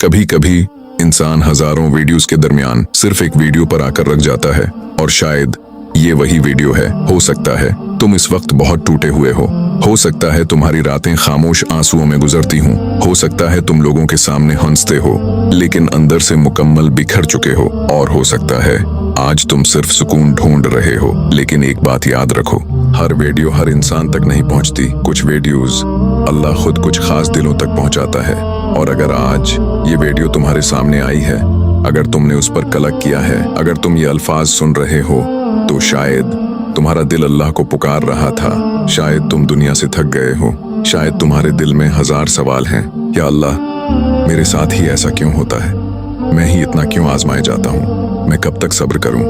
कभी कभी इंसान हजारों वीडियोस के दरमियान सिर्फ एक वीडियो पर आकर रख जाता है और शायद ये वही वीडियो है। हो सकता है तुम इस वक्त बहुत टूटे हुए हो सकता है तुम्हारी रातें खामोश आंसुओं में गुजरती हों, हो सकता है तुम लोगों के सामने हंसते हो लेकिन अंदर से मुकम्मल बिखर चुके हो, और हो सकता है आज तुम सिर्फ सुकून ढूंढ रहे हो। लेकिन एक बात याद रखो, हर वीडियो हर इंसान तक नहीं पहुंचती। कुछ वीडियोस अल्लाह खुद कुछ खास दिलों तक पहुंचाता है, और अगर आज ये वीडियो तुम्हारे सामने आई है, अगर तुमने उस पर कलक किया है, अगर तुम ये अल्फाज सुन रहे हो, तो शायद तुम्हारा दिल अल्लाह को पुकार रहा था। शायद तुम दुनिया से थक गए हो, शायद तुम्हारे दिल में हजार सवाल हैं। या अल्लाह, मेरे साथ ही ऐसा क्यों होता है? मैं ही इतना क्यों आजमाया जाता हूँ? मैं कब तक सब्र करूँ?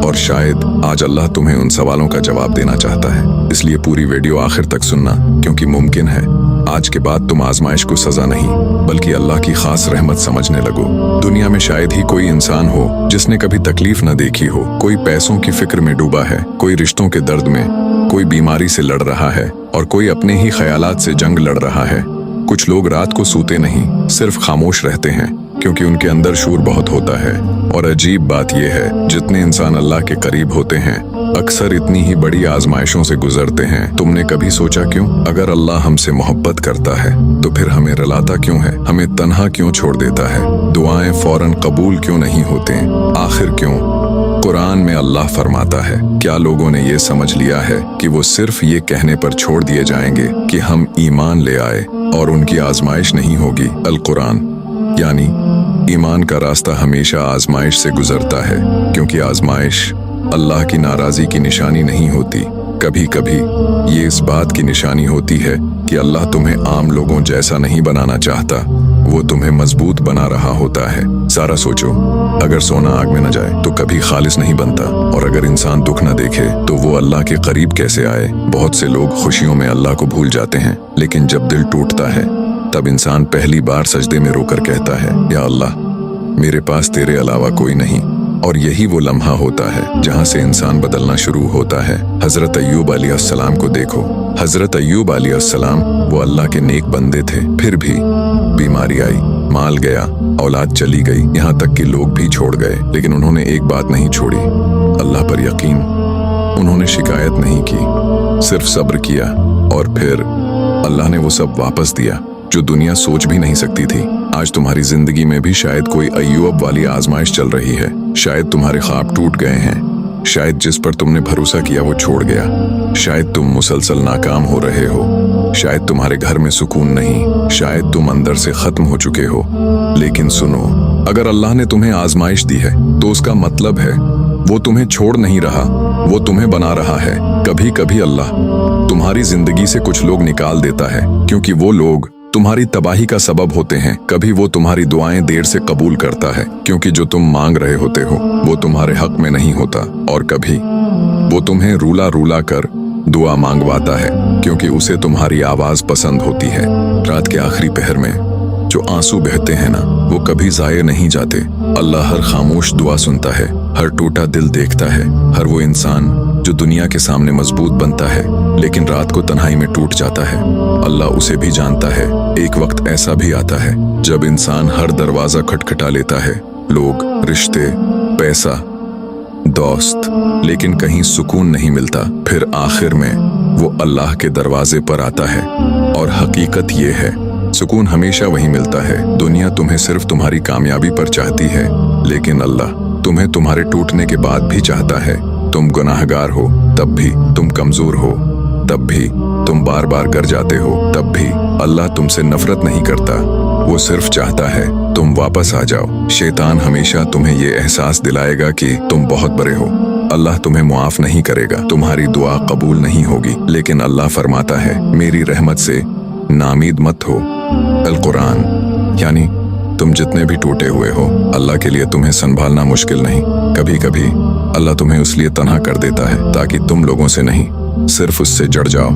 और शायद आज अल्लाह तुम्हें उन सवालों का जवाब देना चाहता है। इसलिए पूरी वीडियो आखिर तक सुनना, क्योंकि मुमकिन है आज के बाद तुम आजमाइश को सजा नहीं बल्कि अल्लाह की खास रहमत समझने लगो। दुनिया में शायद ही कोई इंसान हो जिसने कभी तकलीफ न देखी हो। कोई पैसों की फिक्र में डूबा है, कोई रिश्तों के दर्द में, कोई बीमारी से लड़ रहा है, और कोई अपने ही ख्यालात से जंग लड़ रहा है। कुछ लोग रात को सोते नहीं, सिर्फ खामोश रहते हैं, क्योंकि उनके अंदर शूर बहुत होता है। और अजीब बात यह है, जितने इंसान अल्लाह के करीब होते हैं अक्सर इतनी ही बड़ी आजमाइशों से गुजरते हैं। तुमने कभी सोचा क्यों? अगर अल्लाह हमसे मोहब्बत करता है तो फिर हमें रुलाता क्यों है? हमें तन्हा क्यों छोड़ देता है? दुआएं फौरन कबूल क्यों नहीं होते? आखिर क्यों? कुरान में अल्लाह फरमाता है, क्या लोगों ने ये समझ लिया है कि वो सिर्फ ये कहने पर छोड़ दिए जाएंगे कि हम ईमान ले आए और उनकी आजमाइश नहीं होगी? अल कुरान यानी ईमान का रास्ता हमेशा आजमाइश से गुजरता है, क्योंकि आजमाइश अल्लाह की नाराजी की निशानी नहीं होती। कभी कभी ये इस बात की निशानी होती है कि अल्लाह तुम्हें आम लोगों जैसा नहीं बनाना चाहता, वो तुम्हें मजबूत बना रहा होता है। सारा सोचो, अगर सोना आग में न जाए तो कभी खालिस नहीं बनता, और अगर इंसान दुख न देखे तो वो अल्लाह के करीब कैसे आए? बहुत से लोग खुशियों में अल्लाह को भूल जाते हैं, लेकिन जब दिल टूटता है तब इंसान पहली बार सजदे में रोकर कहता है, या अल्लाह, मेरे पास तेरे अलावा कोई नहीं। और यही वो लम्हा होता है जहाँ से इंसान बदलना शुरू होता है। हजरत अय्यूब अलैहिस्सलाम को देखो। हजरत अय्यूब अलैहिस्सलाम वो अल्लाह के नेक बंदे थे, फिर भी बीमारी आई, माल गया, औलाद चली गई, यहाँ तक कि लोग भी छोड़ गए, लेकिन उन्होंने एक बात नहीं छोड़ी, अल्लाह पर यकीन। उन्होंने शिकायत नहीं की, सिर्फ सब्र किया, और फिर अल्लाह ने वो सब वापस दिया जो दुनिया सोच भी नहीं सकती थी। आज तुम्हारी जिंदगी में भी शायद कोई अय्यूब वाली आजमाइश चल रही है। शायद तुम्हारे ख्वाब टूट गए हैं, शायद जिस पर तुमने भरोसा किया वो छोड़ गया, शायद तुम मुसलसल नाकाम हो रहे हो, शायद तुम्हारे घर में सुकून नहीं, शायद तुम अंदर से खत्म हो चुके हो। लेकिन सुनो, अगर अल्लाह ने तुम्हें आजमाइश दी है तो उसका मतलब है वो तुम्हें छोड़ नहीं रहा, वो तुम्हें बना रहा है। कभी कभी अल्लाह तुम्हारी जिंदगी से कुछ लोग निकाल देता है, क्योंकि वो लोग तुम्हारी तबाही का सबब होते हैं। कभी वो तुम्हारी दुआएं देर से कबूल करता है, क्योंकि जो तुम मांग रहे होते हो वो तुम्हारे हक में नहीं होता। और कभी वो तुम्हें रूला रूला कर दुआ मांगवाता है, क्योंकि उसे तुम्हारी आवाज पसंद होती है। रात के आखिरी पहर में जो आंसू बहते हैं ना, वो कभी जाये नहीं जाते। अल्लाह हर खामोश दुआ सुनता है, हर टूटा दिल देखता है, हर वो इंसान जो दुनिया के सामने मजबूत बनता है लेकिन रात को तन्हाई में टूट जाता है। अल्लाह उसे भी जानता है। एक वक्त ऐसा भी आता है जब इंसान हर दरवाजा खटखटा लेता है, लोग, रिश्ते, पैसा, दोस्त, लेकिन कहीं सुकून नहीं मिलता। फिर आखिर में वो अल्लाह के दरवाजे पर आता है, और हकीकत ये है, सुकून हमेशा वहीं मिलता है। दुनिया तुम्हें सिर्फ तुम्हारी कामयाबी पर चाहती है, लेकिन अल्लाह तुम्हें तुम्हारे टूटने के बाद भी चाहता है। तुम गुनाहगार हो तब भी, तुम कमजोर हो तब भी, तुम बार बार गर जाते हो तब भी, अल्लाह तुमसे नफरत नहीं करता, वो सिर्फ चाहता है तुम वापस आ जाओ। शैतान हमेशा तुम्हें ये एहसास दिलाएगा कि तुम बहुत बड़े हो, अल्लाह तुम्हें मुआफ नहीं करेगा, तुम्हारी दुआ कबूल नहीं होगी। लेकिन अल्लाह फरमाता है, मेरी रहमत से नामीद मत हो। अल कुरान यानी तुम जितने भी टूटे हुए हो, अल्लाह के लिए तुम्हें संभालना मुश्किल नहीं। कभी कभी अल्लाह तुम्हें उसलिए तन्हा कर देता है ताकि तुम लोगों से नहीं, सिर्फ उससे जड़ जाओ।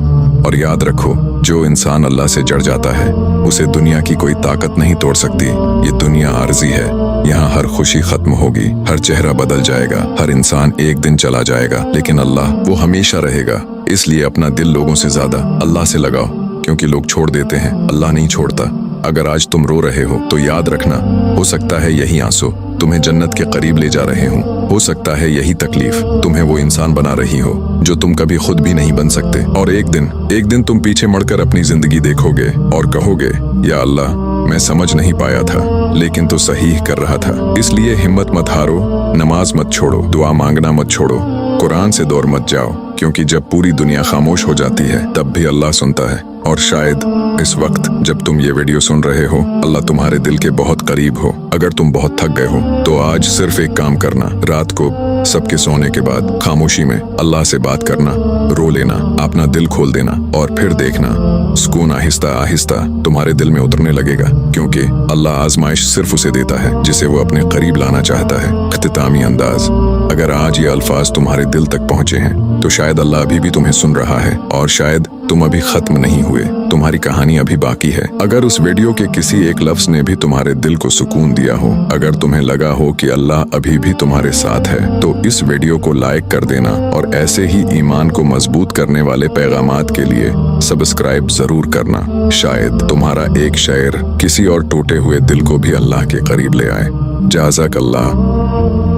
और याद रखो, जो इंसान अल्लाह से जड़ जाता है उसे दुनिया की कोई ताकत नहीं तोड़ सकती। ये दुनिया आर्जी है, यहाँ हर खुशी खत्म होगी, हर चेहरा बदल जाएगा, हर इंसान एक दिन चला जाएगा, लेकिन अल्लाह वो हमेशा रहेगा। इसलिए अपना दिल लोगों से ज्यादा अल्लाह से लगाओ, क्योंकि लोग छोड़ देते हैं, अल्लाह नहीं छोड़ता। अगर आज तुम रो रहे हो तो याद रखना, हो सकता है यही आंसू तुम्हें जन्नत के करीब ले जा रहे हों। हो सकता है यही तकलीफ तुम्हें वो इंसान बना रही हो जो तुम कभी खुद भी नहीं बन सकते। और एक दिन तुम पीछे मुड़कर अपनी जिंदगी देखोगे और कहोगे, या अल्लाह, मैं समझ नहीं पाया था लेकिन तो सही कर रहा था। इसलिए हिम्मत मत हारो, नमाज मत छोड़ो, दुआ मांगना मत छोड़ो, कुरान से दूर मत जाओ, क्योंकि जब पूरी दुनिया खामोश हो जाती है तब भी अल्लाह सुनता है। और शायद इस वक्त जब तुम ये वीडियो सुन रहे हो अल्लाह तुम्हारे दिल के बहुत करीब हो। अगर तुम बहुत थक गए हो तो आज सिर्फ एक काम करना, रात को सबके सोने के बाद खामोशी में अल्लाह से बात करना, रो लेना, अपना दिल खोल देना और फिर देखना सुकून आहिस्ता आहिस्ता तुम्हारे दिल में उतरने लगेगा, क्योंकि अल्लाह आजमाइश सिर्फ उसे देता है जिसे वो अपने करीब लाना चाहता है। इख्तितामी अंदाज, अगर आज ये अल्फाज तुम्हारे दिल तक पहुंचे हैं तो शायद अल्लाह अभी भी तुम्हें सुन रहा है और शायद तुम अभी खत्म नहीं हुए, तुम्हारी कहानी अभी बाकी है। अगर उस वीडियो के किसी एक लफ्ज ने भी तुम्हारे दिल को सुकून दिया हो, अगर तुम्हें लगा हो कि अल्लाह अभी भी तुम्हारे साथ है, तो इस वीडियो को लाइक कर देना और ऐसे ही ईमान को मजबूत करने वाले पैगामात के लिए सब्सक्राइब जरूर करना। शायद तुम्हारा एक शेयर किसी और टूटे हुए दिल को भी अल्लाह के करीब ले आए। जाज़ाक अल्लाह।